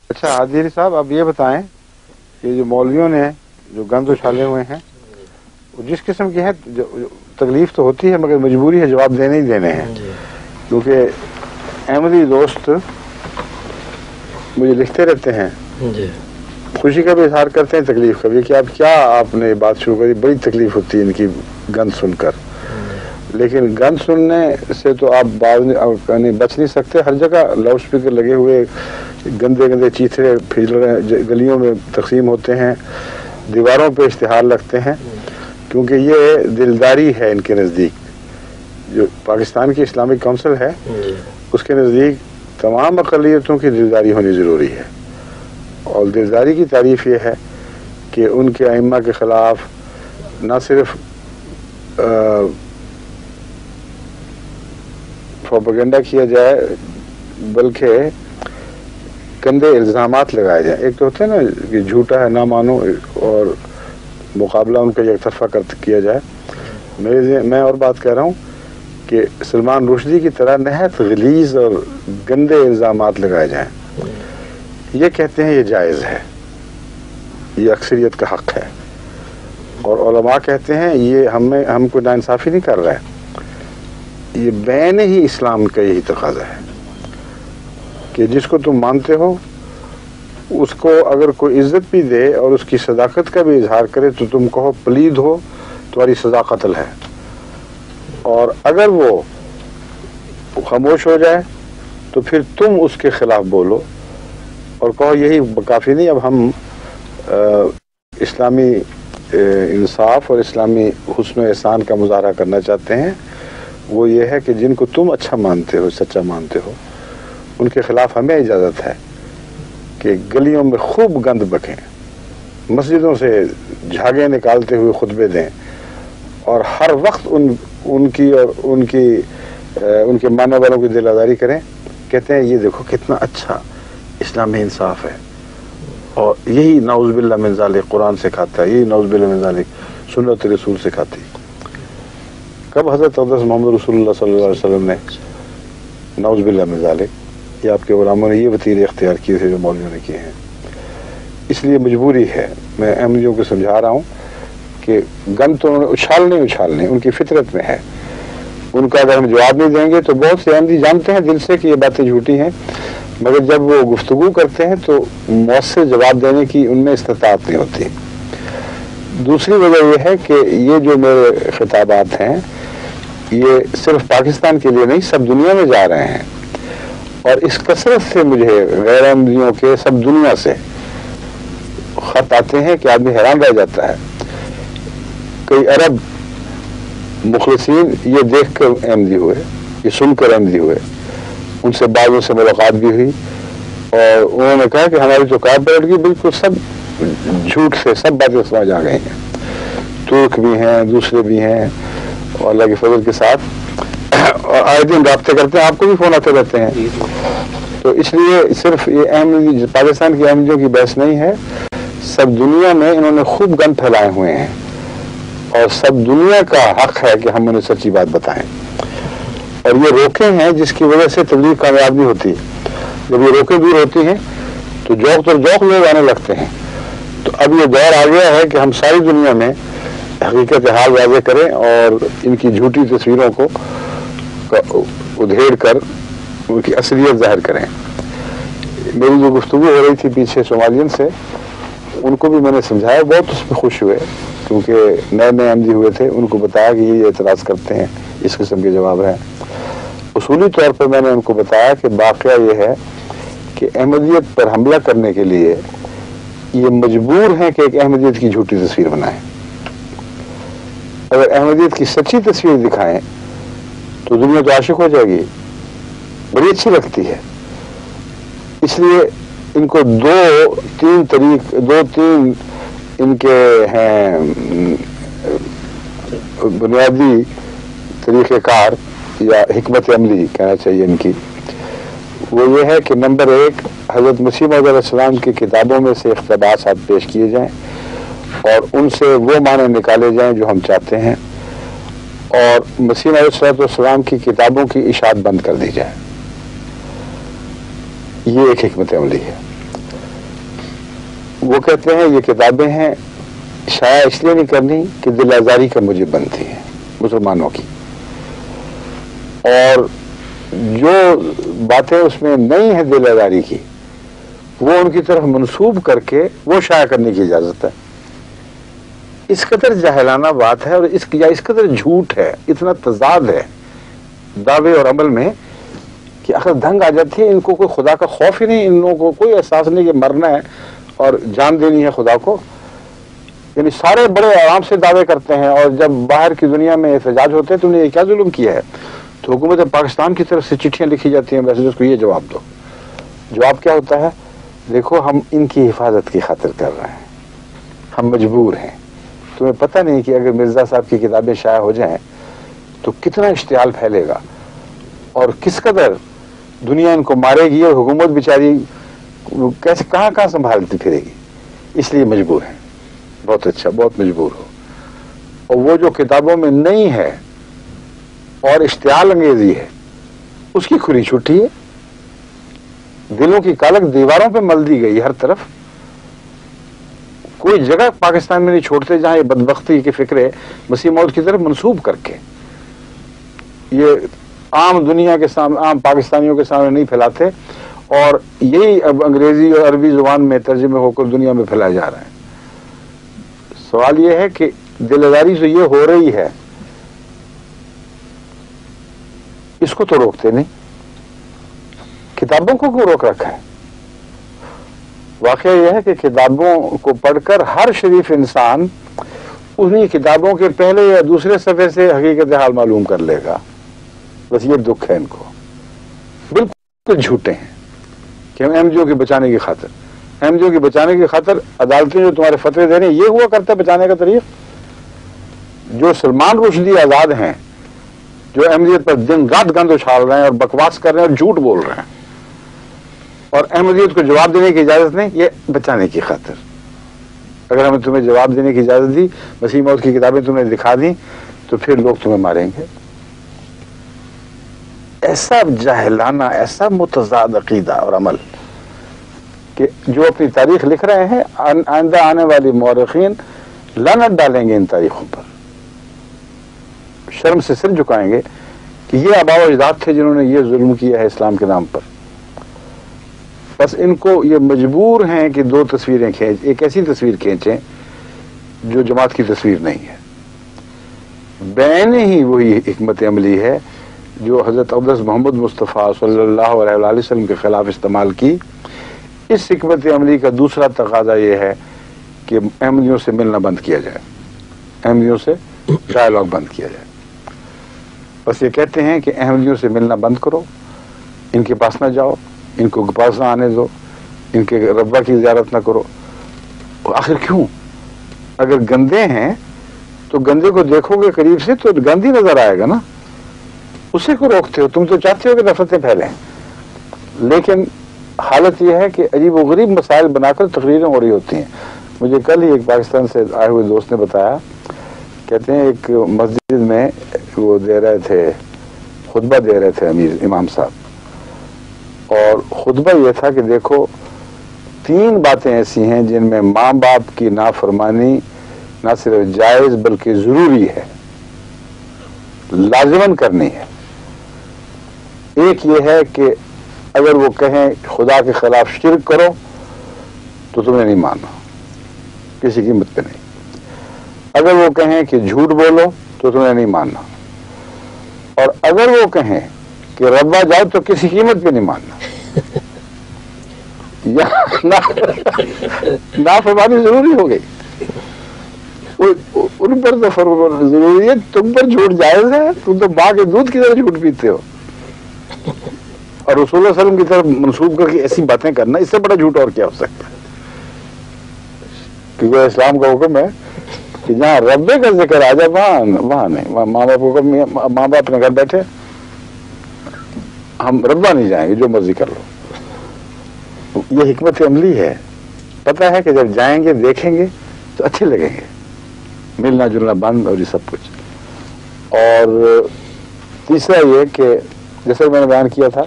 اچھا عادل صاحب، اب یہ بتائیں کہ جو مولویوں نے جو گند اچھالے ہوئے ہیں وہ جس قسم کے ہیں، تکلیف تو ہوتی ہے مگر مجبوری ہے، جواب دینے ہی دینے ہیں، کیونکہ احمدی دوست مجھے لکھتے رہتے ہیں، خوشی کا بھی اظہار کرتے ہیں، تکلیف کا بھی، کہ آپ نے بات شروع کری، بڑی تکلیف ہوتی ہے ان کی گند سن کر، لیکن گند سننے سے تو آپ بچ نہیں سکتے۔ ہر جگہ لاؤڈ اسپیکر لگے ہوئے، گندے گندے چیتھڑے گلیوں میں تقسیم ہوتے ہیں، دیواروں پہ اشتہار لگتے ہیں، کیونکہ یہ دلداری ہے ان کے نزدیک۔ جو پاکستان کی اسلامک کونسل ہے اس کے نزدیک تمام اقلیتوں کی دلداری ہونی ضروری ہے، اور دلداری کی تعریف یہ ہے کہ ان کے ائمہ کے خلاف نہ صرف پروپیگنڈا کیا جائے بلکہ گندے الزامات لگائے جائیں۔ ایک تو ہوتا ہے نا کہ جھوٹا ہے نہ مانو، اور مقابلہ ان کا یک طرفہ کیا جائے۔ میں اور بات کہہ رہا ہوں کہ سلمان رشدی کی طرح نہایت غلیظ اور گندے الزامات لگائے جائیں، یہ کہتے ہیں یہ جائز ہے، یہ اکثریت کا حق ہے، اور علماء کہتے ہیں یہ ہم کو ناانصافی نہیں کر رہا ہے، یہ بین ہی اسلام کا یہی تقاضا ہے کہ جس کو تم مانتے ہو اس کو اگر کوئی عزت بھی دے اور اس کی صداقت کا بھی اظہار کرے تو تم کہو پلید ہو، تمہاری سزا قتل ہے، اور اگر وہ خاموش ہو جائے تو پھر تم اس کے خلاف بولو اور کہو یہی کافی نہیں، اب ہم اسلامی انصاف اور اسلامی حسن و احسان کا مظاہرہ کرنا چاہتے ہیں، وہ یہ ہے کہ جن کو تم اچھا مانتے ہو، سچا مانتے ہو، ان کے خلاف ہمیں اجازت ہے کہ گلیوں میں خوب گند بکیں، مسجدوں سے جھاگیں نکالتے ہوئے خطبے دیں، اور ہر وقت ان کے ماننے والوں کی دل آزاری کریں، کہتے ہیں یہ دیکھو کتنا اچھا اسلامی انصاف ہے، اور یہی نعوذ باللہ من ذالک قرآن سکھاتا ہے، یہی نعوذ باللہ من ذالک سنت رسول سکھاتی۔ کب حضرت اقدس محمد رسول اللہ صلی اللہ علیہ وسلم نے نعوذ باللہ من ذالک، یہ آپ کے غلاموں نے یہ وتیرے اختیار کیے تھے جو مولویوں نے کیے ہیں؟ اس لیے مجبوری ہے، میں احمدیوں کو سمجھا رہا ہوں کہ گند تو انہوں نے اچھالنے ان کی فطرت میں ہے، ان کا اگر ہم جواب نہیں دیں گے تو بہت سے احمدی جانتے ہیں دل سے کہ یہ باتیں جھوٹی ہیں، مگر جب وہ گفتگو کرتے ہیں تو مؤثر جواب دینے کی ان میں استطاعت نہیں ہوتی۔ دوسری وجہ یہ ہے کہ یہ جو میرے خطابات ہیں یہ صرف پاکستان کے لیے نہیں، سب دنیا میں جا رہے ہیں، اور اس کثرت سے مجھے غیر احمدیوں کے سب دنیا سے خط آتے ہیں کہ آدمی حیران رہ جاتا ہے۔ کئی عرب مخلصین یہ دیکھ کر احمدی ہوئے، یہ سن کر احمدی ہوئے، ان سے بعضوں سے ملاقات بھی ہوئی، اور انہوں نے کہا کہ ہماری تو کار پلٹ گئی، بالکل سب جھوٹ سے سب باتیں سمجھ آ گئی ہیں، ترک بھی ہیں، دوسرے بھی ہیں، اور اللہ کے فضل کے ساتھ، اور آئے دن رابطے کرتے ہیں، آپ کو بھی فون آتے رہتے ہیں۔ تو اس لیے صرف یہ احمدی پاکستان کی احمدیوں کی بحث نہیں ہے، سب دنیا میں انہوں نے خوب گند پھیلائے ہوئے ہیں، اور سب دنیا کا حق ہے کہ ہم انہیں سچی بات بتائیں، اور یہ روکیں ہیں جس کی وجہ سے تبلیغ کامیاب نہیں ہوتی۔ جب یہ روکیں دور ہوتی ہیں تو جوق لوگ آنے لگتے ہیں۔ تو اب یہ دور آ گیا ہے کہ ہم ساری دنیا میں حقیقت حال واضح کریں اور ان کی جھوٹی تصویروں کو ادھیڑ کر ان کی اصلیت ظاہر کریں۔ میری جو گفتگو ہو رہی تھی پیچھے صومالین سے، ان کو بھی میں نے سمجھایا، بہت اس پہ خوش ہوئے، کیونکہ نئے احمدی ہوئے تھے، ان کو بتایا کہ یہ اعتراض کرتے ہیں، اس قسم کے جواب ہیں۔ اصولی طور پر میں نے ان کو بتایا کہ واقعہ یہ ہے کہ احمدیت پر حملہ کرنے کے لیے یہ مجبور ہیں کہ ایک احمدیت کی جھوٹی تصویر بنائیں۔ اگر احمدیت کی سچی تصویر دکھائیں تو دنیا تو عاشق ہو جائے گی، بڑی اچھی لگتی ہے۔ اس لیے ان کو دو تین ان کے ہیں بنیادی طریقہ کار یا حکمت عملی کہنا چاہیے ان کی، وہ یہ ہے کہ نمبر ایک، حضرت مسیح موعود علیہ السلام کی کتابوں میں سے اقتباسات پیش کیے جائیں اور ان سے وہ معنی نکالے جائیں جو ہم چاہتے ہیں، اور مسیح علیہ السلام کی کتابوں کی اشاعت بند کر دی جائے۔ یہ ایک حکمت عملی ہے۔ وہ کہتے ہیں یہ کتابیں ہیں شائع اس لیے نہیں کرنی کہ دل آزاری کا موجب بنتی ہیں مسلمانوں کی، اور جو باتیں اس میں نہیں ہیں دل آزاری کی وہ ان کی طرف منسوب کر کے وہ شائع کرنے کی اجازت ہے۔ اس قدر جاہلانہ بات ہے اور اس قدر جھوٹ ہے، اتنا تضاد ہے دعوے اور عمل میں کہ آخر دھنگ آ جاتی ہے۔ ان کو کوئی خدا کا خوف ہی نہیں، ان لوگوں کو کوئی احساس نہیں کہ مرنا ہے اور جان دینی ہے خدا کو۔ یعنی سارے بڑے آرام سے دعوے کرتے ہیں، اور جب باہر کی دنیا میں احتجاج ہوتے ہیں تو انہیں یہ کیا ظلم کیا ہے، تو حکومت پاکستان کی طرف سے چٹھیاں لکھی جاتی ہیں میسیجز کو یہ جواب دو۔ جواب کیا ہوتا ہے؟ دیکھو ہم ان کی حفاظت کی خاطر کر رہے ہیں، ہم مجبور ہیں۔ تمہیں پتہ نہیں کہ اگر مرزا صاحب کی کتابیں شائع ہو جائیں تو کتنا اشتعال پھیلے گا اور کس قدر دنیا ان کو مارے گی، اور حکومت بیچاری کیسے کہاں کہاں سنبھالتی پھرے گی۔ اس لیے مجبور ہیں۔ بہت اچھا، بہت مجبور ہو۔ اور وہ جو کتابوں میں نہیں ہے اور اشتعال انگیزی ہے اس کی کھلی چھٹی ہے، دلوں کی کالک دیواروں پہ مل دی گئی ہر طرف۔ کوئی جگہ پاکستان میں نہیں چھوڑتے جہاں یہ بدبختی کی فکریں مسیح موعود کی طرف منسوب کر کے یہ عام دنیا کے سامنے، عام پاکستانیوں کے سامنے نہیں پھیلاتے، اور یہی اب انگریزی اور عربی زبان میں ترجمے ہو کر دنیا میں پھیلائے جا رہے ہیں۔ سوال یہ ہے کہ دل آزاری سے یہ ہو رہی ہے، اس کو تو روکتے نہیں، کتابوں کو کیوں روک رکھا ہے؟ واقعہ یہ ہے کہ کتابوں کو پڑھ کر ہر شریف انسان انہی کتابوں کے پہلے یا دوسرے صفحے سے حقیقت حال معلوم کر لے گا۔ بس یہ دکھ ہے ان کو، بالکل جھوٹے ہیں کہ ہم ایم جی او کی بچانے کی خاطر، ایم جی او کی بچانے کی خاطر عدالتیں جو تمہارے فتوے دے رہی ہیں، یہ ہوا کرتا ہے بچانے کا طریق؟ جو سلمان رشدی آزاد ہیں، جو احمدیت پر دن رات گند اچھال رہے ہیں اور بکواس کر رہے ہیں اور جھوٹ بول رہے ہیں، اور احمدیت کو جواب دینے کی اجازت نہیں، یہ بچانے کی خاطر۔ اگر ہمیں تمہیں جواب دینے کی اجازت دی، مسیح موعود کی کتابیں تمہیں دکھا دیں، تو پھر لوگ تمہیں ماریں گے۔ ایسا جاہلانہ، ایسا متضاد عقیدہ اور عمل کہ جو اپنی تاریخ لکھ رہے ہیں، آئندہ آنے والی مورخین لعنت ڈالیں گے ان تاریخوں پر، شرم سے سر جھکائیں گے کہ یہ آباء و اجداد تھے جنہوں نے یہ ظلم کیا ہے اسلام کے نام پر۔ بس ان کو یہ مجبور ہیں کہ دو تصویریں ایک ایسی تصویر کھینچیں جو جماعت کی تصویر نہیں ہے، بین ہی وہی حکمت عملی ہے جو حضرت اقدس محمد مصطفیٰ صلی اللہ علیہ وآلہ وسلم کے خلاف استعمال کی۔ اس حکمت عملی کا دوسرا تقاضا یہ ہے کہ احمدیوں سے ملنا بند کیا جائے، احمدیوں سے ڈائلاگ بند کیا جائے۔ بس یہ کہتے ہیں کہ احمدیوں سے ملنا بند کرو، ان کے پاس نہ جاؤ، ان کو پاس نہ آنے دو، ان کے ربا کی زیارت نہ کرو۔ آخر کیوں؟ اگر گندے ہیں تو گندے کو دیکھو گے قریب سے تو گند ہی نظر آئے گا نا، اسے کو روکتے ہو؟ تم تو چاہتے ہو کہ نفرتیں پھیلیں، لیکن حالت یہ ہے کہ عجیب و غریب مسائل بنا کر تقریریں ہو رہی ہوتی ہیں۔ مجھے کل ہی ایک پاکستان سے آئے ہوئے دوست نے بتایا، کہتے ہیں ایک مسجد میں وہ دے رہے تھے، خطبہ دے رہے تھے امام صاحب، اور خطبہ یہ تھا کہ دیکھو 3 باتیں ایسی ہیں جن میں ماں باپ کی نافرمانی نہ صرف جائز بلکہ ضروری ہے، لازماً کرنی ہے۔ ایک یہ ہے کہ اگر وہ کہیں خدا کے خلاف شرک کرو تو تمہیں نہیں ماننا، کسی قیمت پہ نہیں۔ اگر وہ کہیں کہ جھوٹ بولو تو تمہیں نہیں ماننا، اور اگر وہ کہیں کہ ربا جاؤ تو کسی قیمت پہ نہیں ماننا۔ نافرمانی ضروری ہو گئی، ان پر تو ضروری ہے، تم پر جھوٹ جائز ہے، تم تو ماں کے دودھ کی طرح جھوٹ پیتے ہو، اور رسول اللہ صلی اللہ علیہ وسلم کی طرف منسوب کر کے ایسی باتیں کرنا، اس سے بڑا جھوٹ اور کیا ہو سکتا ہے؟ کیونکہ اسلام کا حکم ہے کہ جہاں ربے کا ذکر آ جائے وہاں نہیں، وہاں ماں باپ کو، ماں باپ اپنے گھر بیٹھے، ہم ربا نہیں جائیں گے، جو مرضی کر لو۔ یہ حکمت عملی ہے، پتہ ہے کہ جب جائیں گے دیکھیں گے تو اچھے لگیں گے، ملنا جلنا بند اور یہ سب کچھ۔ اور تیسرا یہ کہ جیسے میں نے بیان کیا تھا،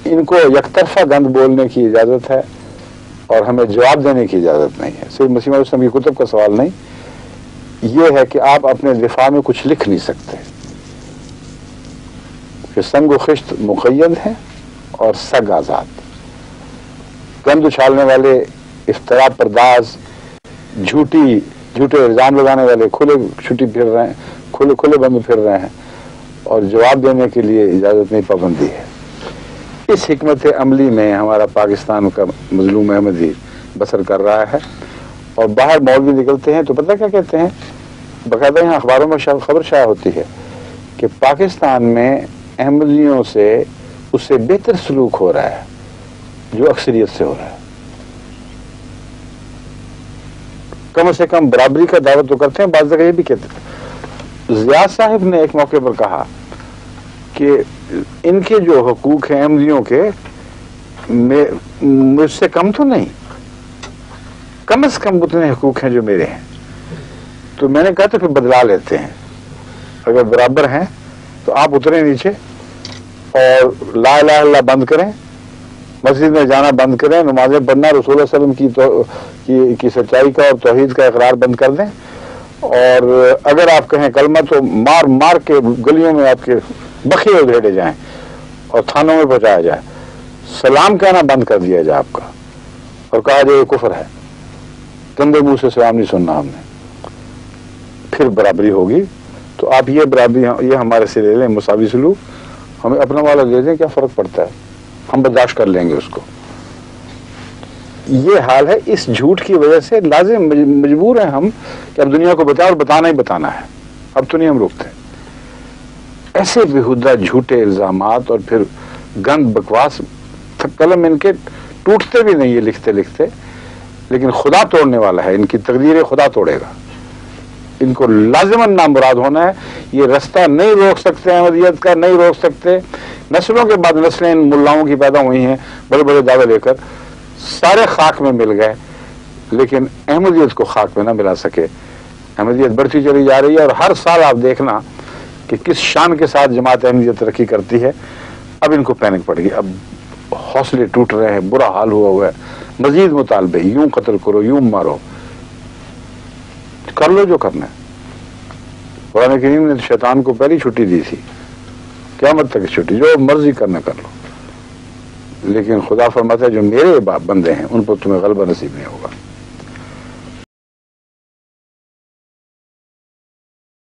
ان کو یک طرفہ گند بولنے کی اجازت ہے، اور ہمیں جواب دینے کی اجازت نہیں ہے. صرف مسیح موعود کی کتب کا سوال نہیں، یہ ہے کہ آپ اپنے دفاع میں کچھ لکھ نہیں سکتے کہ سنگ و خشت مقید ہیں اور سگ آزاد. گند اچھالنے والے، افترا پرداز، جھوٹے الزام لگانے والے کھلے چھٹی پھر رہے ہیں، کھلے بند پھر رہے ہیں، اور جواب دینے کے لیے اجازت نہیں، پابندی ہے. اس حکمت عملی میں ہمارا پاکستان کا مظلوم احمدی بسر کر رہا ہے. اور باہر مولوی نکلتے ہیں تو پتہ کیا کہتے ہیں، باقاعدہ یہاں اخباروں میں خبر شائع ہوتی ہے کہ پاکستان میں احمدیوں سے اس سے بہتر سلوک ہو رہا ہے جو اکثریت سے ہو رہا ہے. کم سے کم برابری کا دعویٰ تو کرتے ہیں، بعض جگہ یہ بھی کہتے ہیں. ضیاء صاحب نے ایک موقع پر کہا کہ ان کے جو حقوق ہیں احمدیوں کے مجھ سے کم تو نہیں، کم از کم اتنے حقوق ہیں جو میرے ہیں. تو میں نے کہا تو پھر بدلا لیتے ہیں، اگر برابر ہیں تو آپ اتریں نیچے اور لا الہ الا اللہ بند کریں، مسجد میں جانا بند کریں، نمازیں پڑھنا، رسول اللہ صلی اللہ علیہ وسلم کی سچائی کا اور توحید کا اقرار بند کر دیں. اور اگر آپ کہیں کلمہ تو مار کے گلیوں میں آپ کے بخیے ادھیڑے جائیں اور تھانوں میں پہنچایا جائے. سلام کہنا بند کر دیا جائے آپ کا، اور کہا جائے یہ کفر ہے، گندے منہ سے سلام نہیں سننا ہم نے. پھر برابری ہوگی. تو آپ یہ برابری یہ ہمارے سے لے لیں، مساوی سلوک، ہمیں اپنا والا دے دیں، کیا فرق پڑتا ہے، ہم برداشت کر لیں گے اس کو. یہ حال ہے. اس جھوٹ کی وجہ سے لازم مجبور ہیں ہم کہ اب دنیا کو بتائیں، اور بتانا ہی بتانا ہے، اب تو نہیں ہم روکتے. ایسے بےہودہ جھوٹے الزامات اور پھر گند بکواس، قلم ان کے ٹوٹتے بھی نہیں یہ لکھتے لکھتے، لیکن خدا توڑنے والا ہے، ان کی تقدیر خدا توڑے گا. ان کو لازماً نامراد ہونا ہے. یہ رستہ نہیں روک سکتے، احمدیت کا نہیں روک سکتے. نسلوں کے بعد نسلیں ان ملاؤں کی پیدا ہوئی ہیں بڑے بڑے دعوے لے کر، سارے خاک میں مل گئے، لیکن احمدیت کو خاک میں نہ ملا سکے. احمدیت بڑھتی چلی جا رہی ہے، اور ہر سال آپ دیکھنا کہ کس شان کے ساتھ جماعت احمدیت ترقی کرتی ہے. اب ان کو پینک پڑ گئی، اب حوصلے ٹوٹ رہے ہیں، برا حال ہوا ہے. مزید مطالبے، یوں قتل کرو، یوں مارو، کر لو جو کرنا ہے. قرآن کریم نے شیطان کو پہلی چھٹی دی تھی، قیامت تک چھٹی، جو مرضی کرنا کر لو. لیکن خدا فرماتا ہے جو میرے بندے ہیں ان پر تمہیں غلبہ نصیب نہیں ہوگا.